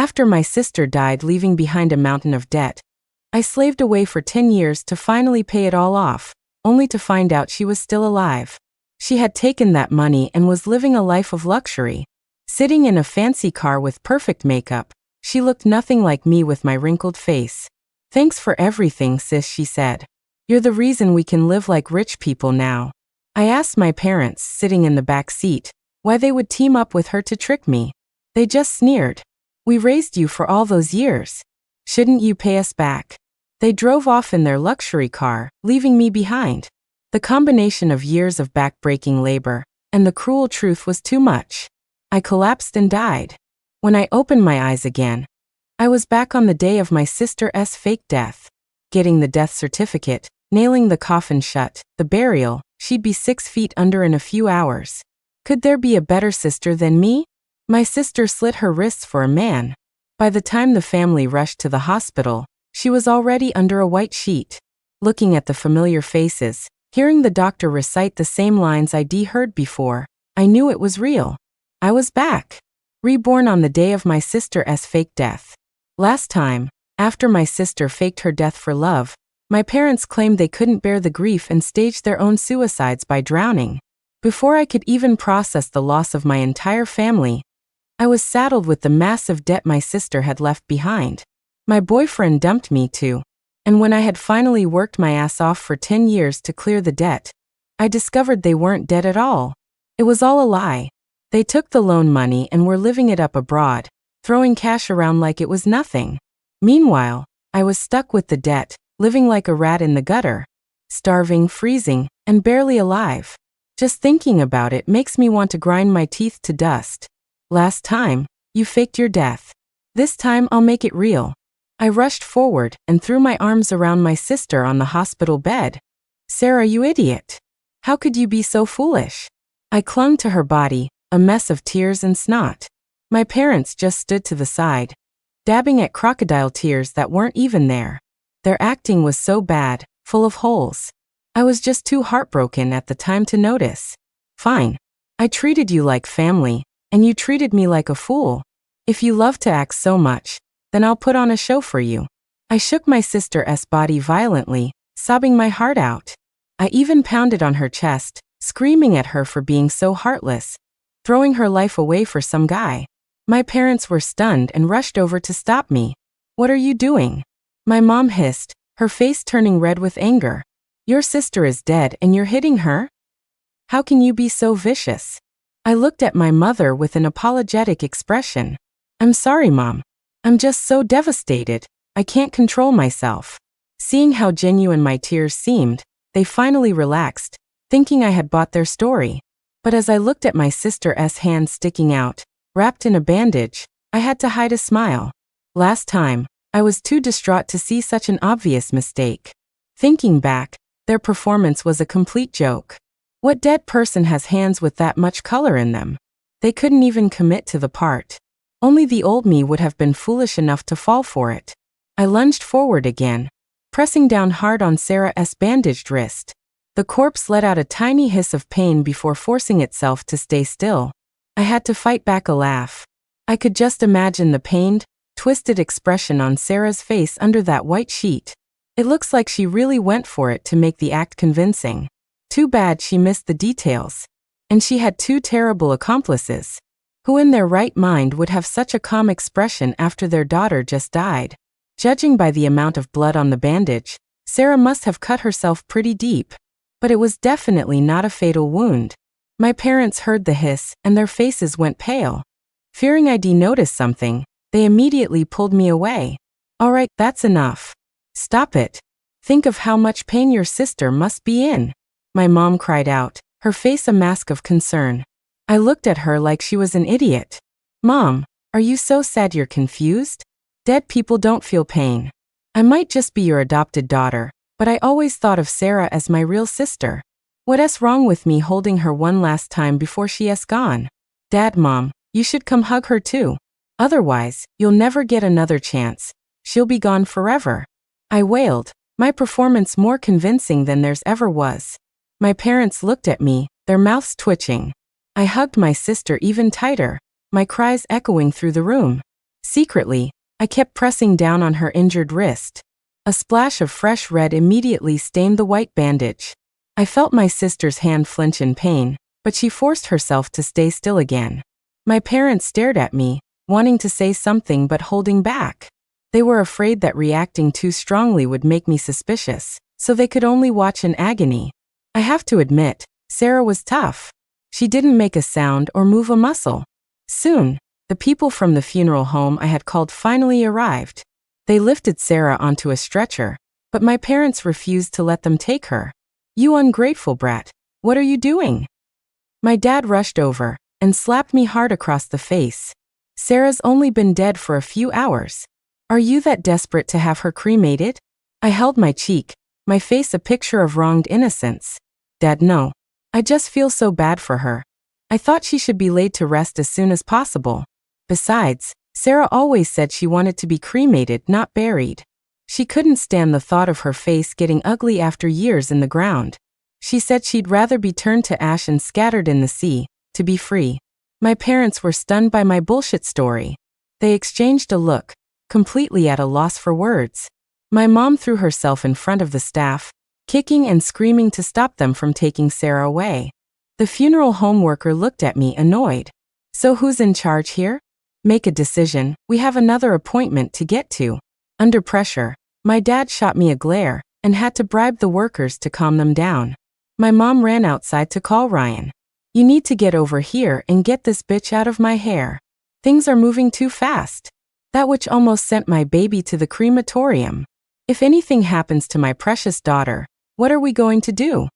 After my sister died, leaving behind a mountain of debt, I slaved away for 10 years to finally pay it all off, only to find out she was still alive. She had taken that money and was living a life of luxury. Sitting in a fancy car with perfect makeup, she looked nothing like me with my wrinkled face. "Thanks for everything, sis," she said. "You're the reason we can live like rich people now." I asked my parents, sitting in the back seat, why they would team up with her to trick me. They just sneered. "We raised you for all those years. Shouldn't you pay us back?" They drove off in their luxury car, leaving me behind. The combination of years of back-breaking labor and the cruel truth was too much. I collapsed and died. When I opened my eyes again, I was back on the day of my sister's fake death. Getting the death certificate, nailing the coffin shut, the burial, she'd be 6 feet under in a few hours. Could there be a better sister than me? My sister slit her wrists for a man. By the time the family rushed to the hospital, she was already under a white sheet. Looking at the familiar faces, hearing the doctor recite the same lines I'd heard before, I knew it was real. I was back. Reborn on the day of my sister's fake death. Last time, after my sister faked her death for love, my parents claimed they couldn't bear the grief and staged their own suicides by drowning. Before I could even process the loss of my entire family, I was saddled with the massive debt my sister had left behind. My boyfriend dumped me too. And when I had finally worked my ass off for 10 years to clear the debt, I discovered they weren't dead at all. It was all a lie. They took the loan money and were living it up abroad, throwing cash around like it was nothing. Meanwhile, I was stuck with the debt, living like a rat in the gutter. Starving, freezing, and barely alive. Just thinking about it makes me want to grind my teeth to dust. Last time, you faked your death. This time I'll make it real. I rushed forward and threw my arms around my sister on the hospital bed. "Sarah, you idiot. How could you be so foolish?" I clung to her body, a mess of tears and snot. My parents just stood to the side, dabbing at crocodile tears that weren't even there. Their acting was so bad, full of holes. I was just too heartbroken at the time to notice. "Fine. I treated you like family, and you treated me like a fool. If you love to act so much, then I'll put on a show for you." I shook my sister's body violently, sobbing my heart out. I even pounded on her chest, screaming at her for being so heartless, throwing her life away for some guy. My parents were stunned and rushed over to stop me. "What are you doing?" My mom hissed, her face turning red with anger. "Your sister is dead and you're hitting her? How can you be so vicious?" I looked at my mother with an apologetic expression. "I'm sorry, Mom. I'm just so devastated, I can't control myself." Seeing how genuine my tears seemed, they finally relaxed, thinking I had bought their story. But as I looked at my sister's hand sticking out, wrapped in a bandage, I had to hide a smile. Last time, I was too distraught to see such an obvious mistake. Thinking back, their performance was a complete joke. What dead person has hands with that much color in them? They couldn't even commit to the part. Only the old me would have been foolish enough to fall for it. I lunged forward again, pressing down hard on Sarah's bandaged wrist. The corpse let out a tiny hiss of pain before forcing itself to stay still. I had to fight back a laugh. I could just imagine the pained, twisted expression on Sarah's face under that white sheet. It looks like she really went for it to make the act convincing. Too bad she missed the details. And she had 2 terrible accomplices. Who in their right mind would have such a calm expression after their daughter just died? Judging by the amount of blood on the bandage, Sarah must have cut herself pretty deep. But it was definitely not a fatal wound. My parents heard the hiss and their faces went pale. Fearing I'd noticed something, they immediately pulled me away. "All right, that's enough. Stop it. Think of how much pain your sister must be in," my mom cried out, her face a mask of concern. I looked at her like she was an idiot. "Mom, are you so sad you're confused? Dead people don't feel pain. I might just be your adopted daughter, but I always thought of Sarah as my real sister. What's wrong with me holding her one last time before she's gone? Dad, Mom, you should come hug her too. Otherwise, you'll never get another chance. She'll be gone forever." I wailed, my performance more convincing than theirs ever was. My parents looked at me, their mouths twitching. I hugged my sister even tighter, my cries echoing through the room. Secretly, I kept pressing down on her injured wrist. A splash of fresh red immediately stained the white bandage. I felt my sister's hand flinch in pain, but she forced herself to stay still again. My parents stared at me, wanting to say something but holding back. They were afraid that reacting too strongly would make me suspicious, so they could only watch in agony. I have to admit, Sarah was tough. She didn't make a sound or move a muscle. Soon, the people from the funeral home I had called finally arrived. They lifted Sarah onto a stretcher, but my parents refused to let them take her. "You ungrateful brat, what are you doing?" My dad rushed over and slapped me hard across the face. "Sarah's only been dead for a few hours. Are you that desperate to have her cremated?" I held my cheek, my face a picture of wronged innocence. "Dad, no. I just feel so bad for her. I thought she should be laid to rest as soon as possible. Besides, Sarah always said she wanted to be cremated, not buried. She couldn't stand the thought of her face getting ugly after years in the ground. She said she'd rather be turned to ash and scattered in the sea, to be free." My parents were stunned by my bullshit story. They exchanged a look, completely at a loss for words. My mom threw herself in front of the staff, kicking and screaming to stop them from taking Sarah away. The funeral home worker looked at me annoyed. "So who's in charge here? Make a decision, we have another appointment to get to." Under pressure, my dad shot me a glare and had to bribe the workers to calm them down. My mom ran outside to call Ryan. "You need to get over here and get this bitch out of my hair. Things are moving too fast." That which almost sent my baby to the crematorium. "If anything happens to my precious daughter, what are we going to do?"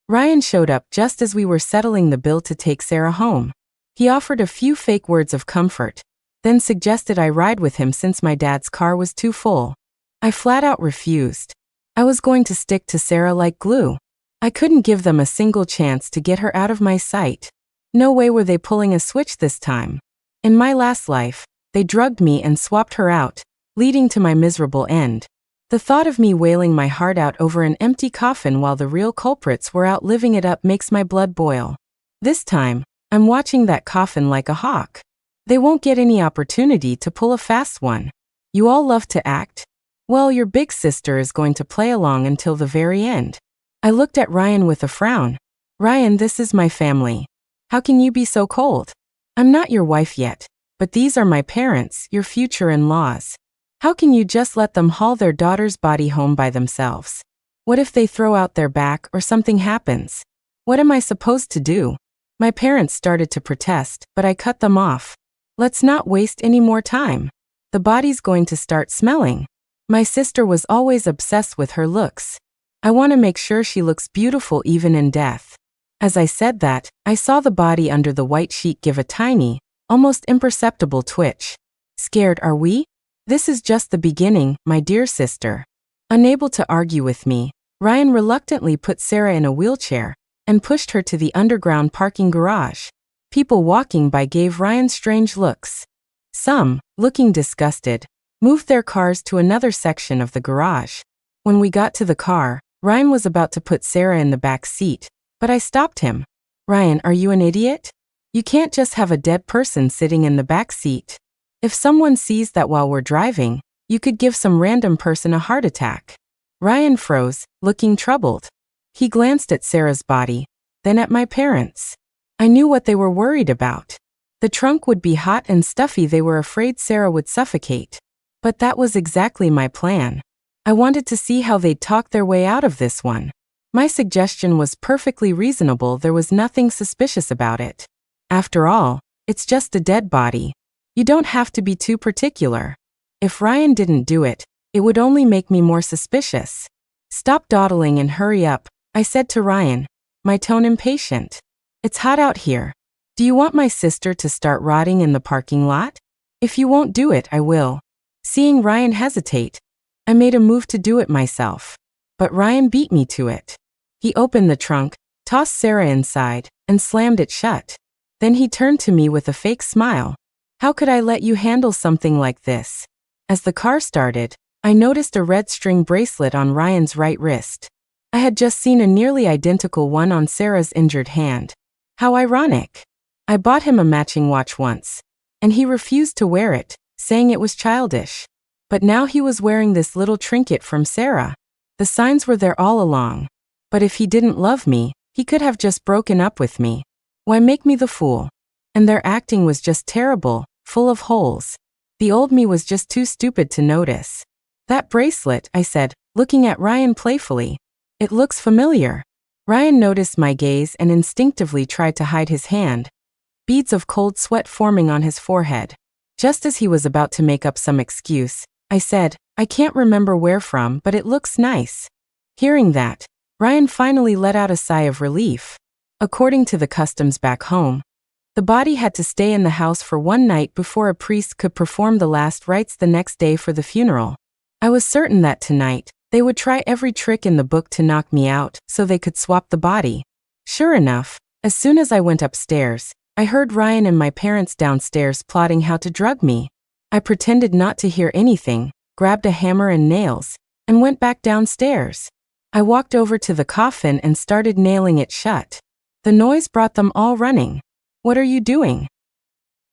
Ryan showed up just as we were settling the bill to take Sarah home. He offered a few fake words of comfort, then suggested I ride with him since my dad's car was too full. I flat out refused. I was going to stick to Sarah like glue. I couldn't give them a single chance to get her out of my sight. No way were they pulling a switch this time. In my last life, they drugged me and swapped her out, leading to my miserable end. The thought of me wailing my heart out over an empty coffin while the real culprits were out living it up makes my blood boil. This time, I'm watching that coffin like a hawk. They won't get any opportunity to pull a fast one. You all love to act? Well, your big sister is going to play along until the very end. I looked at Ryan with a frown. "Ryan, this is my family. How can you be so cold? I'm not your wife yet, but these are my parents, your future in-laws. How can you just let them haul their daughter's body home by themselves? What if they throw out their back or something happens? What am I supposed to do?" My parents started to protest, but I cut them off. "Let's not waste any more time. The body's going to start smelling." My sister was always obsessed with her looks. "I want to make sure she looks beautiful even in death." As I said that, I saw the body under the white sheet give a tiny, almost imperceptible twitch. "Scared, are we? This is just the beginning, my dear sister." Unable to argue with me, Ryan reluctantly put Sarah in a wheelchair and pushed her to the underground parking garage. People walking by gave Ryan strange looks. Some, looking disgusted, moved their cars to another section of the garage. When we got to the car, Ryan was about to put Sarah in the back seat, but I stopped him. "Ryan, are you an idiot? You can't just have a dead person sitting in the back seat. If someone sees that while we're driving, you could give some random person a heart attack." Ryan froze, looking troubled. He glanced at Sarah's body, then at my parents. I knew what they were worried about. The trunk would be hot and stuffy. They were afraid Sarah would suffocate. But that was exactly my plan. I wanted to see how they'd talk their way out of this one. My suggestion was perfectly reasonable. There was nothing suspicious about it. After all, it's just a dead body. You don't have to be too particular. If Ryan didn't do it, it would only make me more suspicious. "Stop dawdling and hurry up," I said to Ryan, my tone impatient. "It's hot out here. Do you want my sister to start rotting in the parking lot? If you won't do it, I will." Seeing Ryan hesitate, I made a move to do it myself. But Ryan beat me to it. He opened the trunk, tossed Sarah inside, and slammed it shut. Then he turned to me with a fake smile. "How could I let you handle something like this?" As the car started, I noticed a red string bracelet on Ryan's right wrist. I had just seen a nearly identical one on Sarah's injured hand. How ironic. I bought him a matching watch once, and he refused to wear it, saying it was childish. But now he was wearing this little trinket from Sarah. The signs were there all along. But if he didn't love me, he could have just broken up with me. Why make me the fool? And their acting was just terrible, full of holes. The old me was just too stupid to notice. That bracelet, I said, looking at Ryan playfully. It looks familiar. Ryan noticed my gaze and instinctively tried to hide his hand, beads of cold sweat forming on his forehead. Just as he was about to make up some excuse, I said, I can't remember where from, but it looks nice. Hearing that, Ryan finally let out a sigh of relief. According to the customs back home, the body had to stay in the house for one night before a priest could perform the last rites the next day for the funeral. I was certain that tonight, they would try every trick in the book to knock me out so they could swap the body. Sure enough, as soon as I went upstairs, I heard Ryan and my parents downstairs plotting how to drug me. I pretended not to hear anything, grabbed a hammer and nails, and went back downstairs. I walked over to the coffin and started nailing it shut. The noise brought them all running. What are you doing?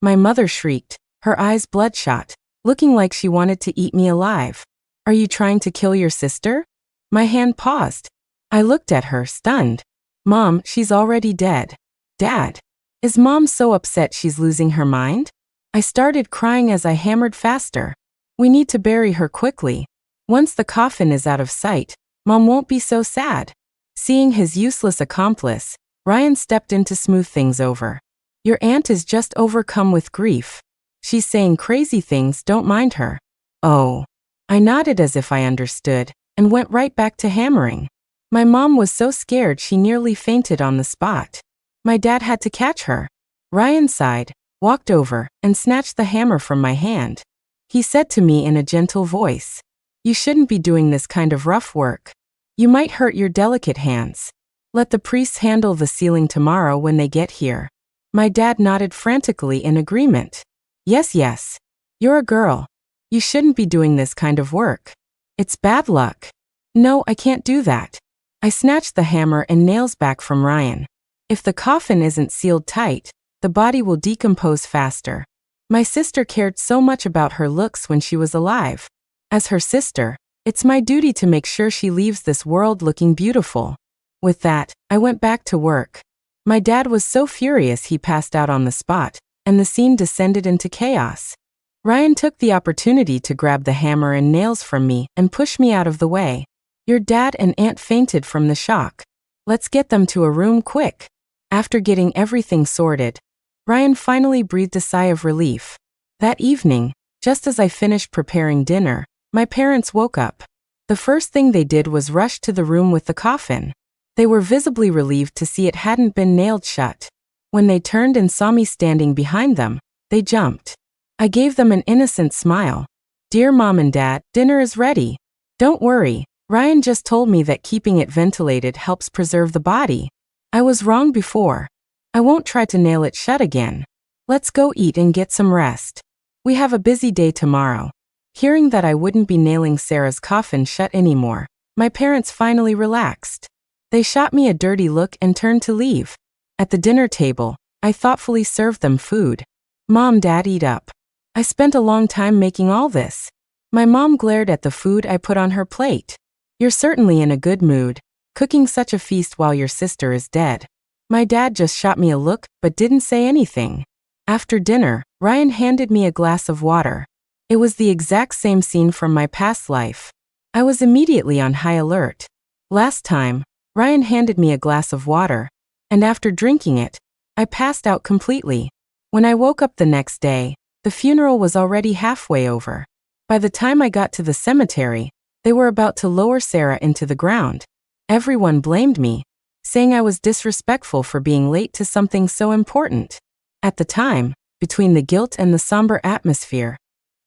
My mother shrieked, her eyes bloodshot, looking like she wanted to eat me alive. Are you trying to kill your sister? My hand paused. I looked at her, stunned. Mom, she's already dead. Dad, is Mom so upset she's losing her mind? I started crying as I hammered faster. We need to bury her quickly. Once the coffin is out of sight, Mom won't be so sad. Seeing his useless accomplice, Ryan stepped in to smooth things over. Your aunt is just overcome with grief. She's saying crazy things, don't mind her. Oh. I nodded as if I understood, and went right back to hammering. My mom was so scared she nearly fainted on the spot. My dad had to catch her. Ryan sighed, walked over, and snatched the hammer from my hand. He said to me in a gentle voice, You shouldn't be doing this kind of rough work. You might hurt your delicate hands. Let the priests handle the sealing tomorrow when they get here. My dad nodded frantically in agreement. Yes. You're a girl. You shouldn't be doing this kind of work. It's bad luck. No, I can't do that. I snatched the hammer and nails back from Ryan. If the coffin isn't sealed tight, the body will decompose faster. My sister cared so much about her looks when she was alive. As her sister, it's my duty to make sure she leaves this world looking beautiful. With that, I went back to work. My dad was so furious he passed out on the spot, and the scene descended into chaos. Ryan took the opportunity to grab the hammer and nails from me and push me out of the way. Your dad and aunt fainted from the shock. Let's get them to a room quick. After getting everything sorted, Ryan finally breathed a sigh of relief. That evening, just as I finished preparing dinner, my parents woke up. The first thing they did was rush to the room with the coffin. They were visibly relieved to see it hadn't been nailed shut. When they turned and saw me standing behind them, they jumped. I gave them an innocent smile. Dear Mom and Dad, dinner is ready. Don't worry, Ryan just told me that keeping it ventilated helps preserve the body. I was wrong before. I won't try to nail it shut again. Let's go eat and get some rest. We have a busy day tomorrow. Hearing that I wouldn't be nailing Sarah's coffin shut anymore, my parents finally relaxed. They shot me a dirty look and turned to leave. At the dinner table, I thoughtfully served them food. Mom, Dad, eat up. I spent a long time making all this. My mom glared at the food I put on her plate. You're certainly in a good mood, cooking such a feast while your sister is dead. My dad just shot me a look, but didn't say anything. After dinner, Ryan handed me a glass of water. It was the exact same scene from my past life. I was immediately on high alert. Last time, Ryan handed me a glass of water, and after drinking it, I passed out completely. When I woke up the next day, the funeral was already halfway over. By the time I got to the cemetery, they were about to lower Sarah into the ground. Everyone blamed me, saying I was disrespectful for being late to something so important. At the time, between the guilt and the somber atmosphere,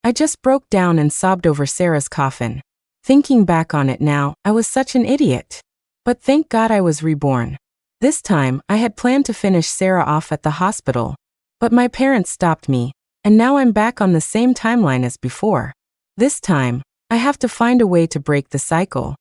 I just broke down and sobbed over Sarah's coffin. Thinking back on it now, I was such an idiot. But thank God I was reborn. This time, I had planned to finish Sarah off at the hospital, but my parents stopped me, and now I'm back on the same timeline as before. This time, I have to find a way to break the cycle.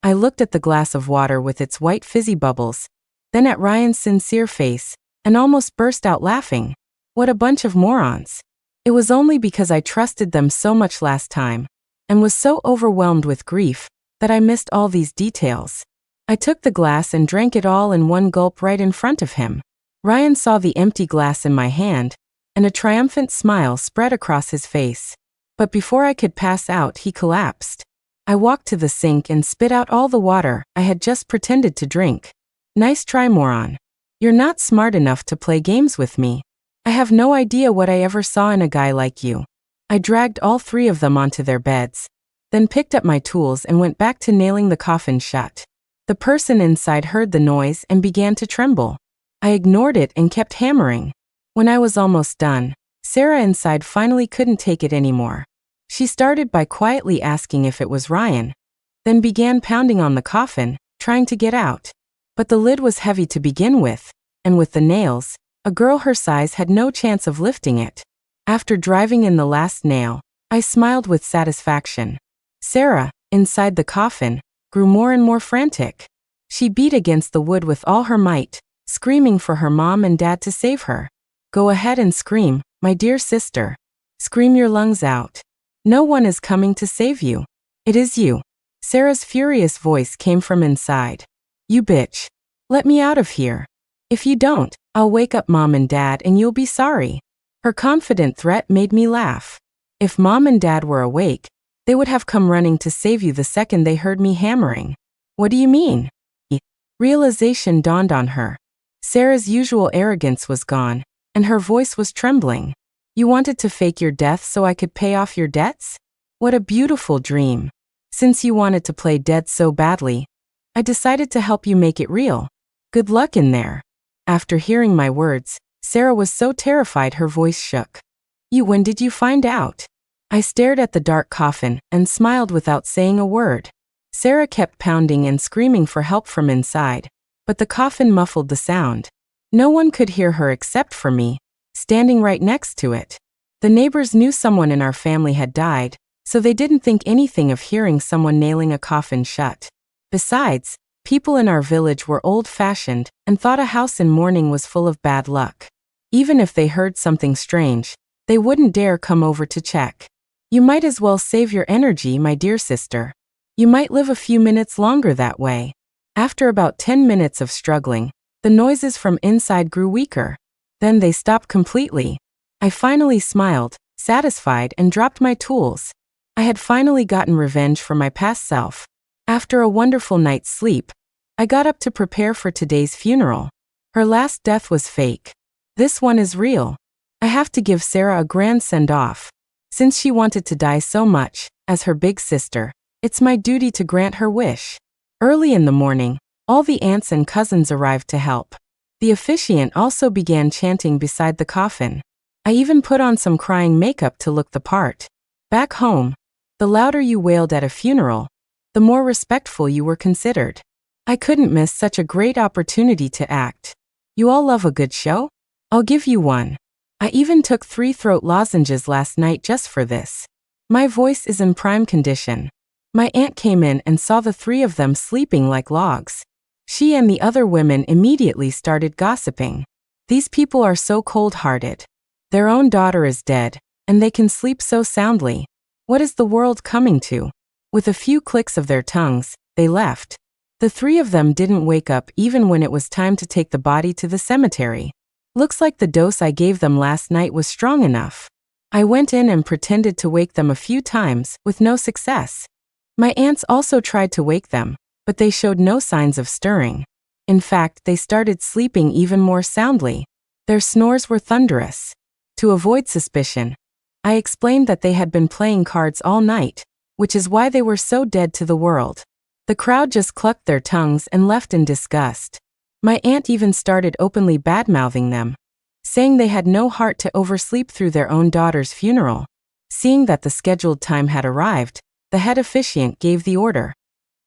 I looked at the glass of water with its white fizzy bubbles, then at Ryan's sincere face, and almost burst out laughing. What a bunch of morons. It was only because I trusted them so much last time, and was so overwhelmed with grief, that I missed all these details. I took the glass and drank it all in one gulp right in front of him. Ryan saw the empty glass in my hand, and a triumphant smile spread across his face. But before I could pass out, he collapsed. I walked to the sink and spit out all the water I had just pretended to drink. Nice try, moron. You're not smart enough to play games with me. I have no idea what I ever saw in a guy like you. I dragged all three of them onto their beds, then picked up my tools and went back to nailing the coffin shut. The person inside heard the noise and began to tremble. I ignored it and kept hammering. When I was almost done, Sarah inside finally couldn't take it anymore. She started by quietly asking if it was Ryan, then began pounding on the coffin, trying to get out. But the lid was heavy to begin with, and with the nails, a girl her size had no chance of lifting it. After driving in the last nail, I smiled with satisfaction. Sarah, inside the coffin, grew more and more frantic. She beat against the wood with all her might, screaming for her mom and dad to save her. Go ahead and scream, my dear sister. Scream your lungs out. No one is coming to save you. It is you. Sarah's furious voice came from inside. You bitch. Let me out of here. If you don't, I'll wake up mom and dad and you'll be sorry. Her confident threat made me laugh. If mom and dad were awake, they would have come running to save you the second they heard me hammering. What do you mean? Realization dawned on her. Sarah's usual arrogance was gone, and her voice was trembling. You wanted to fake your death so I could pay off your debts? What a beautiful dream. Since you wanted to play dead so badly, I decided to help you make it real. Good luck in there. After hearing my words, Sarah was so terrified her voice shook. When did you find out? I stared at the dark coffin and smiled without saying a word. Sarah kept pounding and screaming for help from inside, but the coffin muffled the sound. No one could hear her except for me, standing right next to it. The neighbors knew someone in our family had died, so they didn't think anything of hearing someone nailing a coffin shut. Besides, people in our village were old-fashioned and thought a house in mourning was full of bad luck. Even if they heard something strange, they wouldn't dare come over to check. You might as well save your energy, my dear sister. You might live a few minutes longer that way. After about 10 minutes of struggling, the noises from inside grew weaker. Then they stopped completely. I finally smiled, satisfied, and dropped my tools. I had finally gotten revenge for my past self. After a wonderful night's sleep, I got up to prepare for today's funeral. Her last death was fake. This one is real. I have to give Sarah a grand send-off. Since she wanted to die so much, as her big sister, it's my duty to grant her wish. Early in the morning, all the aunts and cousins arrived to help. The officiant also began chanting beside the coffin. I even put on some crying makeup to look the part. Back home, the louder you wailed at a funeral, the more respectful you were considered. I couldn't miss such a great opportunity to act. You all love a good show? I'll give you one. I even took 3 throat lozenges last night just for this. My voice is in prime condition. My aunt came in and saw the 3 of them sleeping like logs. She and the other women immediately started gossiping. These people are so cold-hearted. Their own daughter is dead, and they can sleep so soundly. What is the world coming to? With a few clicks of their tongues, they left. The 3 of them didn't wake up even when it was time to take the body to the cemetery. Looks like the dose I gave them last night was strong enough. I went in and pretended to wake them a few times, with no success. My aunts also tried to wake them, but they showed no signs of stirring. In fact, they started sleeping even more soundly. Their snores were thunderous. To avoid suspicion, I explained that they had been playing cards all night, which is why they were so dead to the world. The crowd just clucked their tongues and left in disgust. My aunt even started openly bad-mouthing them, saying they had no heart to oversleep through their own daughter's funeral. Seeing that the scheduled time had arrived, the head officiant gave the order.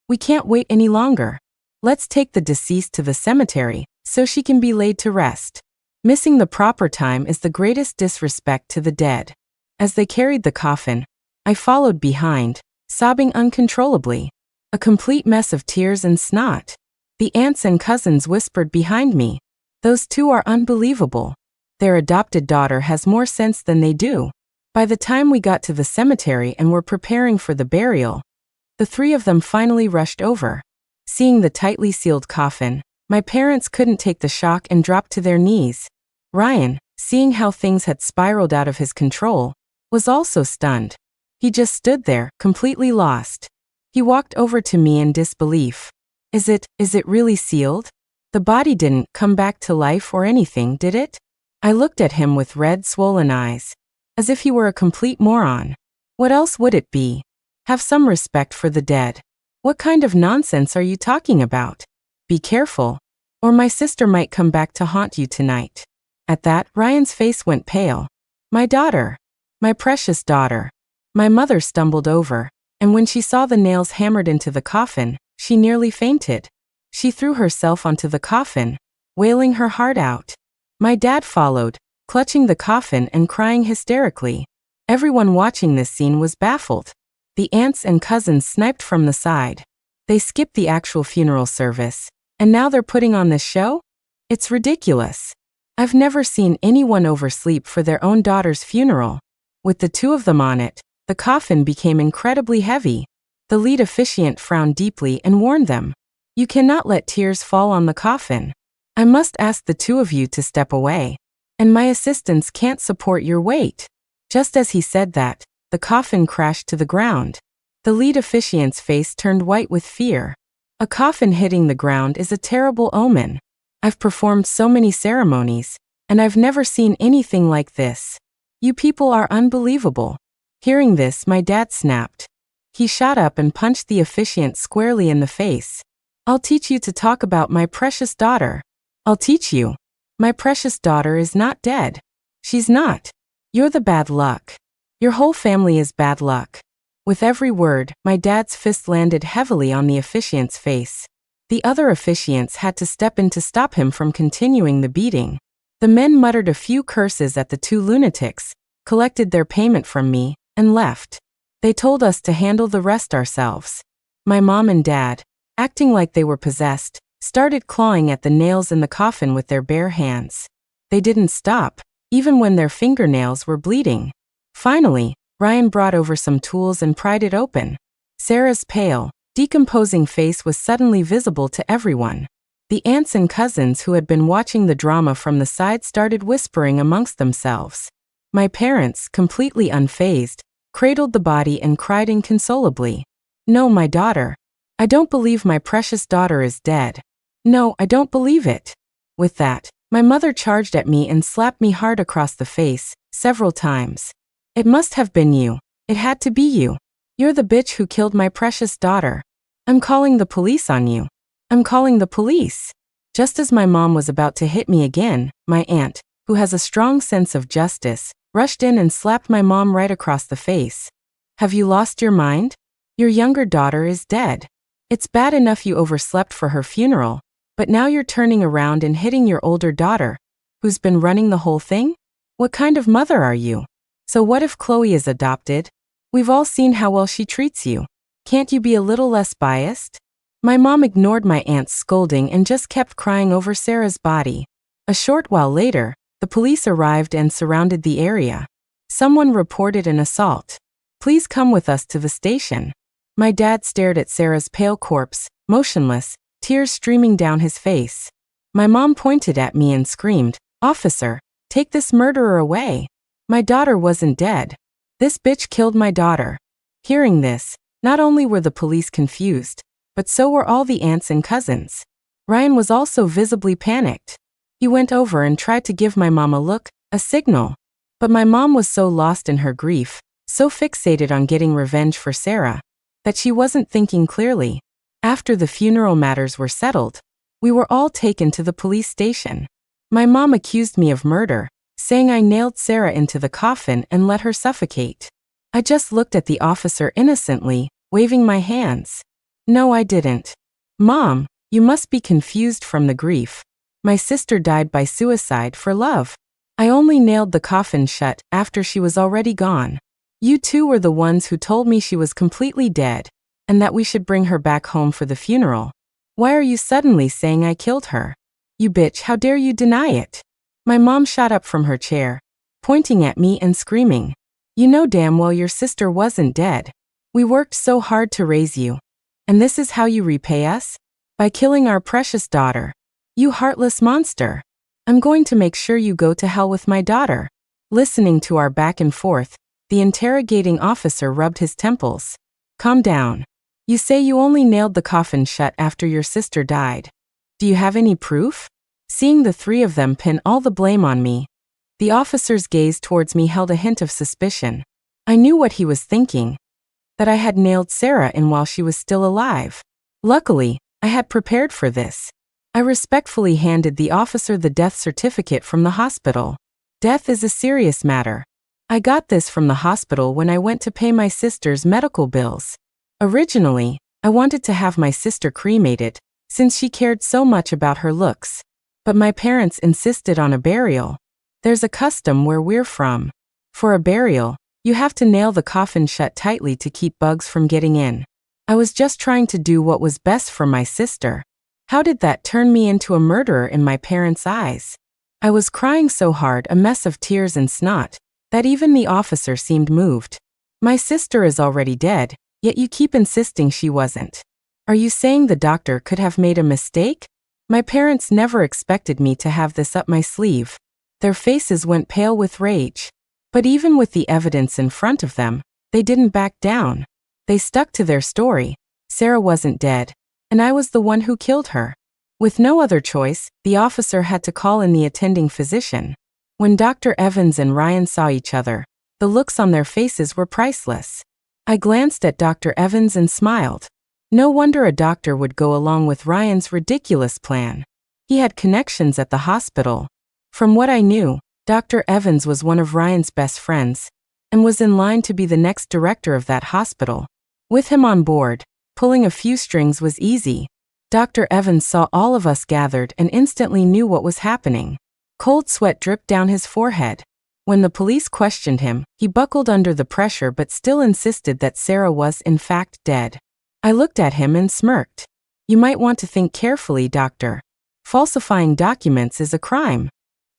We can't wait any longer. Let's take the deceased to the cemetery, so she can be laid to rest. Missing the proper time is the greatest disrespect to the dead. As they carried the coffin, I followed behind, sobbing uncontrollably. A complete mess of tears and snot. The aunts and cousins whispered behind me. Those 2 are unbelievable. Their adopted daughter has more sense than they do. By the time we got to the cemetery and were preparing for the burial, the three of them finally rushed over. Seeing the tightly sealed coffin, my parents couldn't take the shock and dropped to their knees. Ryan, seeing how things had spiraled out of his control, was also stunned. He just stood there, completely lost. He walked over to me in disbelief. Is it really sealed? The body didn't come back to life or anything, did it? I looked at him with red, swollen eyes, as if he were a complete moron. What else would it be? Have some respect for the dead. What kind of nonsense are you talking about? Be careful, or my sister might come back to haunt you tonight. At that, Ryan's face went pale. My daughter. My precious daughter. My mother stumbled over, and when she saw the nails hammered into the coffin, she nearly fainted. She threw herself onto the coffin, wailing her heart out. My dad followed, clutching the coffin and crying hysterically. Everyone watching this scene was baffled. The aunts and cousins sniped from the side. They skipped the actual funeral service, and now they're putting on this show? It's ridiculous. I've never seen anyone oversleep for their own daughter's funeral. With the two of them on it, the coffin became incredibly heavy. The lead officiant frowned deeply and warned them. You cannot let tears fall on the coffin. I must ask the two of you to step away. And my assistants can't support your weight. Just as he said that, the coffin crashed to the ground. The lead officiant's face turned white with fear. A coffin hitting the ground is a terrible omen. I've performed so many ceremonies, and I've never seen anything like this. You people are unbelievable. Hearing this, my dad snapped. He shot up and punched the officiant squarely in the face. I'll teach you to talk about my precious daughter. I'll teach you. My precious daughter is not dead. She's not. You're the bad luck. Your whole family is bad luck. With every word, my dad's fist landed heavily on the officiant's face. The other officiants had to step in to stop him from continuing the beating. The men muttered a few curses at the two lunatics, collected their payment from me, and left. They told us to handle the rest ourselves. My mom and dad, acting like they were possessed, started clawing at the nails in the coffin with their bare hands. They didn't stop, even when their fingernails were bleeding. Finally, Ryan brought over some tools and pried it open. Sarah's pale, decomposing face was suddenly visible to everyone. The aunts and cousins who had been watching the drama from the side started whispering amongst themselves. My parents, completely unfazed, cradled the body and cried inconsolably. No, my daughter. I don't believe my precious daughter is dead. No, I don't believe it. With that, my mother charged at me and slapped me hard across the face, several times. It must have been you. It had to be you. You're the bitch who killed my precious daughter. I'm calling the police on you. I'm calling the police. Just as my mom was about to hit me again, my aunt, who has a strong sense of justice, rushed in and slapped my mom right across the face. Have you lost your mind? Your younger daughter is dead. It's bad enough you overslept for her funeral, but now you're turning around and hitting your older daughter, who's been running the whole thing? What kind of mother are you? So what if Chloe is adopted? We've all seen how well she treats you. Can't you be a little less biased? My mom ignored my aunt's scolding and just kept crying over Sarah's body. A short while later, the police arrived and surrounded the area. Someone reported an assault. Please come with us to the station. My dad stared at Sarah's pale corpse, motionless, tears streaming down his face. My mom pointed at me and screamed, "Officer, take this murderer away. My daughter wasn't dead. This bitch killed my daughter." Hearing this, not only were the police confused, but so were all the aunts and cousins. Ryan was also visibly panicked. He went over and tried to give my mom a look, a signal. But my mom was so lost in her grief, so fixated on getting revenge for Sarah, that she wasn't thinking clearly. After the funeral matters were settled, we were all taken to the police station. My mom accused me of murder, saying I nailed Sarah into the coffin and let her suffocate. I just looked at the officer innocently, waving my hands. No, I didn't. Mom, you must be confused from the grief. My sister died by suicide for love. I only nailed the coffin shut after she was already gone. You two were the ones who told me she was completely dead, and that we should bring her back home for the funeral. Why are you suddenly saying I killed her? You bitch, how dare you deny it? My mom shot up from her chair, pointing at me and screaming. You know damn well your sister wasn't dead. We worked so hard to raise you. And this is how you repay us? By killing our precious daughter. You heartless monster. I'm going to make sure you go to hell with my daughter." Listening to our back and forth, the interrogating officer rubbed his temples. "Calm down. You say you only nailed the coffin shut after your sister died. Do you have any proof?" Seeing the three of them pin all the blame on me, the officer's gaze towards me held a hint of suspicion. I knew what he was thinking, that I had nailed Sarah in while she was still alive. Luckily, I had prepared for this. I respectfully handed the officer the death certificate from the hospital. Death is a serious matter. I got this from the hospital when I went to pay my sister's medical bills. Originally, I wanted to have my sister cremated, since she cared so much about her looks. But my parents insisted on a burial. There's a custom where we're from. For a burial, you have to nail the coffin shut tightly to keep bugs from getting in. I was just trying to do what was best for my sister. How did that turn me into a murderer in my parents' eyes? I was crying so hard, a mess of tears and snot, that even the officer seemed moved. "My sister is already dead, yet you keep insisting she wasn't. Are you saying the doctor could have made a mistake?" My parents never expected me to have this up my sleeve. Their faces went pale with rage. But even with the evidence in front of them, they didn't back down. They stuck to their story. Sarah wasn't dead, and I was the one who killed her. With no other choice, the officer had to call in the attending physician. When Dr. Evans and Ryan saw each other, the looks on their faces were priceless. I glanced at Dr. Evans and smiled. No wonder a doctor would go along with Ryan's ridiculous plan. He had connections at the hospital. From what I knew, Dr. Evans was one of Ryan's best friends, and was in line to be the next director of that hospital. With him on board, pulling a few strings was easy. Dr. Evans saw all of us gathered and instantly knew what was happening. Cold sweat dripped down his forehead. When the police questioned him, he buckled under the pressure but still insisted that Sarah was in fact dead. I looked at him and smirked. "You might want to think carefully, doctor. Falsifying documents is a crime."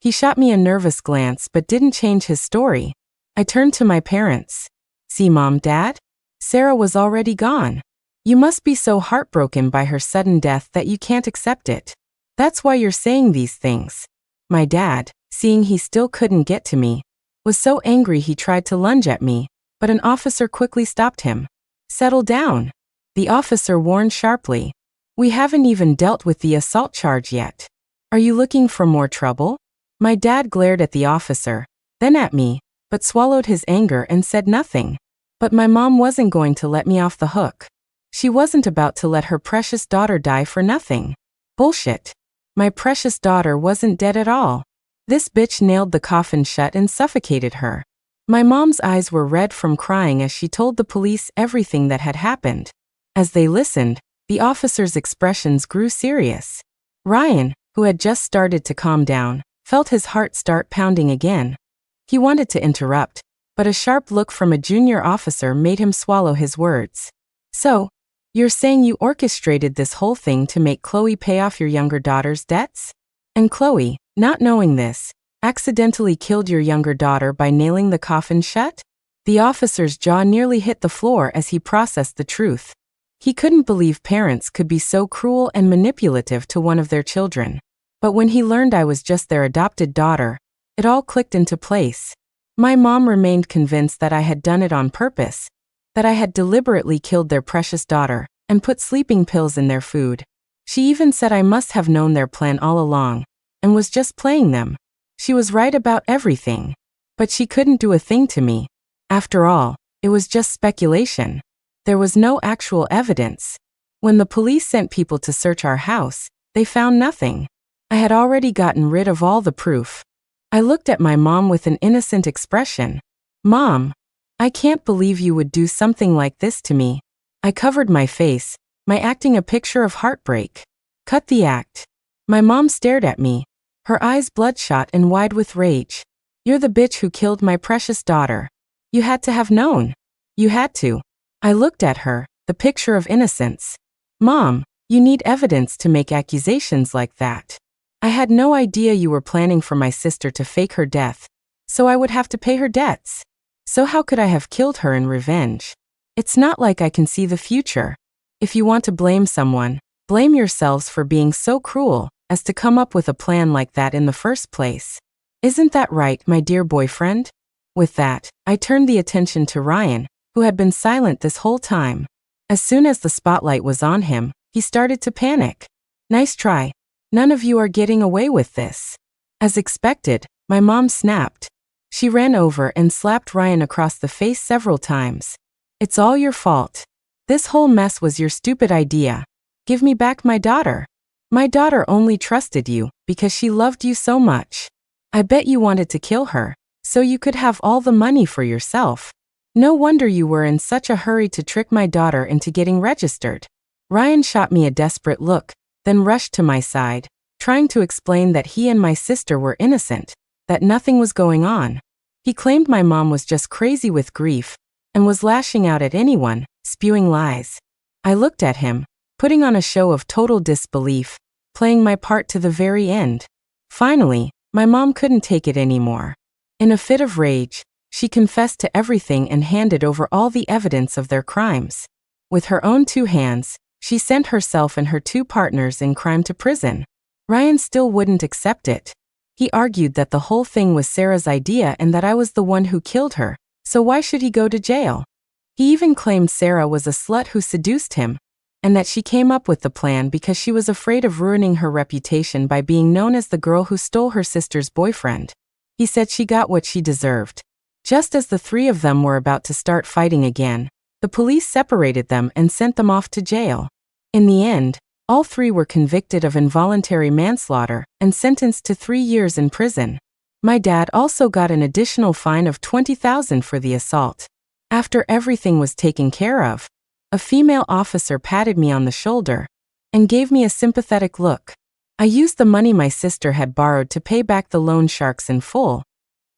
He shot me a nervous glance but didn't change his story. I turned to my parents. "See, Mom, Dad? Sarah was already gone. You must be so heartbroken by her sudden death that you can't accept it. That's why you're saying these things." My dad, seeing he still couldn't get to me, was so angry he tried to lunge at me, but an officer quickly stopped him. "Settle down," the officer warned sharply. "We haven't even dealt with the assault charge yet. Are you looking for more trouble?" My dad glared at the officer, then at me, but swallowed his anger and said nothing. But my mom wasn't going to let me off the hook. She wasn't about to let her precious daughter die for nothing. Bullshit. My precious daughter wasn't dead at all. This bitch nailed the coffin shut and suffocated her. My mom's eyes were red from crying as she told the police everything that had happened. As they listened, the officer's expressions grew serious. Ryan, who had just started to calm down, felt his heart start pounding again. He wanted to interrupt, but a sharp look from a junior officer made him swallow his words. "So, you're saying you orchestrated this whole thing to make Chloe pay off your younger daughter's debts? And Chloe, not knowing this, accidentally killed your younger daughter by nailing the coffin shut?" The officer's jaw nearly hit the floor as he processed the truth. He couldn't believe parents could be so cruel and manipulative to one of their children. But when he learned I was just their adopted daughter, it all clicked into place. My mom remained convinced that I had done it on purpose, that I had deliberately killed their precious daughter and put sleeping pills in their food. She even said I must have known their plan all along and was just playing them. She was right about everything, but she couldn't do a thing to me. After all, it was just speculation. There was no actual evidence. When the police sent people to search our house, they found nothing. I had already gotten rid of all the proof. I looked at my mom with an innocent expression. "Mom, I can't believe you would do something like this to me." I covered my face, my acting a picture of heartbreak. "Cut the act." My mom stared at me, her eyes bloodshot and wide with rage. "You're the bitch who killed my precious daughter. You had to have known. You had to." I looked at her, the picture of innocence. "Mom, you need evidence to make accusations like that. I had no idea you were planning for my sister to fake her death, so I would have to pay her debts." So how could I have killed her in revenge? It's not like I can see the future. If you want to blame someone, blame yourselves for being so cruel as to come up with a plan like that in the first place. Isn't that right, my dear boyfriend? With that, I turned the attention to Ryan, who had been silent this whole time. As soon as the spotlight was on him, he started to panic. Nice try. None of you are getting away with this. As expected, my mom snapped. She ran over and slapped Ryan across the face several times. It's all your fault. This whole mess was your stupid idea. Give me back my daughter. My daughter only trusted you because she loved you so much. I bet you wanted to kill her, so you could have all the money for yourself. No wonder you were in such a hurry to trick my daughter into getting registered. Ryan shot me a desperate look, then rushed to my side, trying to explain that he and my sister were innocent, that nothing was going on. He claimed my mom was just crazy with grief and was lashing out at anyone, spewing lies. I looked at him, putting on a show of total disbelief, playing my part to the very end. Finally, my mom couldn't take it anymore. In a fit of rage, she confessed to everything and handed over all the evidence of their crimes. With her own 2 hands, she sent herself and her 2 partners in crime to prison. Ryan still wouldn't accept it. He argued that the whole thing was Sarah's idea and that I was the one who killed her, so why should he go to jail? He even claimed Sarah was a slut who seduced him, and that she came up with the plan because she was afraid of ruining her reputation by being known as the girl who stole her sister's boyfriend. He said she got what she deserved. Just as the 3 of them were about to start fighting again, the police separated them and sent them off to jail. In the end, all 3 were convicted of involuntary manslaughter and sentenced to 3 years in prison. My dad also got an additional fine of $20,000 for the assault. After everything was taken care of, a female officer patted me on the shoulder and gave me a sympathetic look. I used the money my sister had borrowed to pay back the loan sharks in full,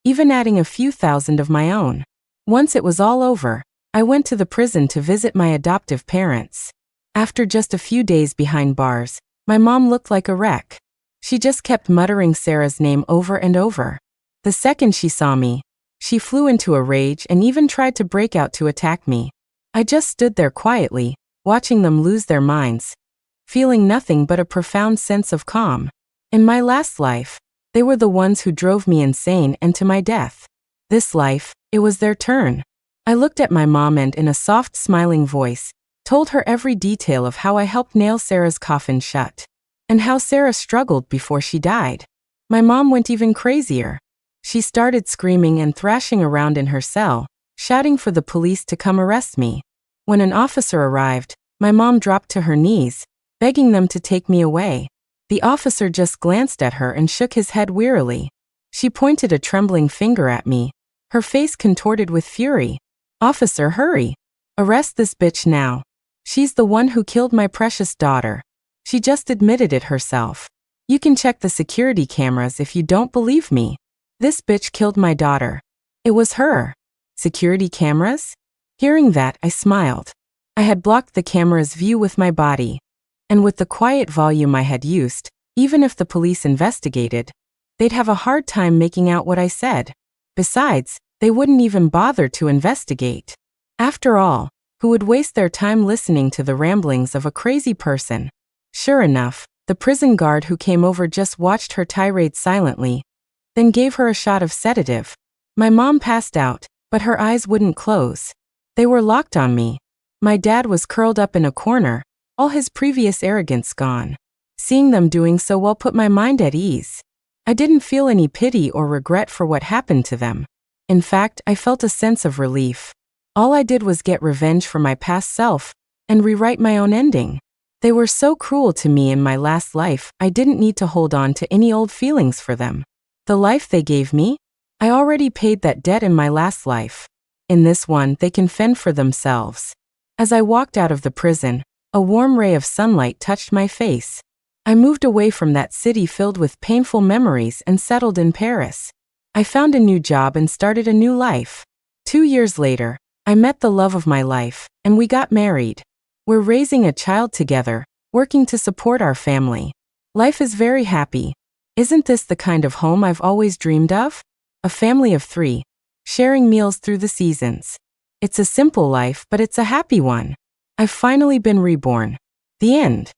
even adding a few thousand of my own. Once it was all over, I went to the prison to visit my adoptive parents. After just a few days behind bars, my mom looked like a wreck. She just kept muttering Sarah's name over and over. The second she saw me, she flew into a rage and even tried to break out to attack me. I just stood there quietly, watching them lose their minds, feeling nothing but a profound sense of calm. In my last life, they were the ones who drove me insane and to my death. This life, it was their turn. I looked at my mom and, in a soft, smiling voice, told her every detail of how I helped nail Sarah's coffin shut, and how Sarah struggled before she died. My mom went even crazier. She started screaming and thrashing around in her cell, shouting for the police to come arrest me. When an officer arrived, my mom dropped to her knees, begging them to take me away. The officer just glanced at her and shook his head wearily. She pointed a trembling finger at me, her face contorted with fury. "Officer, hurry! Arrest this bitch now. She's the one who killed my precious daughter. She just admitted it herself. You can check the security cameras if you don't believe me. This bitch killed my daughter. It was her." Security cameras? Hearing that, I smiled. I had blocked the camera's view with my body. And with the quiet volume I had used, even if the police investigated, they'd have a hard time making out what I said. Besides, they wouldn't even bother to investigate. After all, who would waste their time listening to the ramblings of a crazy person? Sure enough, the prison guard who came over just watched her tirade silently, then gave her a shot of sedative. My mom passed out, but her eyes wouldn't close. They were locked on me. My dad was curled up in a corner, all his previous arrogance gone. Seeing them doing so well put my mind at ease. I didn't feel any pity or regret for what happened to them. In fact, I felt a sense of relief. All I did was get revenge for my past self and rewrite my own ending. They were so cruel to me in my last life, I didn't need to hold on to any old feelings for them. The life they gave me? I already paid that debt in my last life. In this one, they can fend for themselves. As I walked out of the prison, a warm ray of sunlight touched my face. I moved away from that city filled with painful memories and settled in Paris. I found a new job and started a new life. 2 years later, I met the love of my life, and we got married. We're raising a child together, working to support our family. Life is very happy. Isn't this the kind of home I've always dreamed of? A family of 3. sharing meals through the seasons. It's a simple life, but it's a happy one. I've finally been reborn. The end.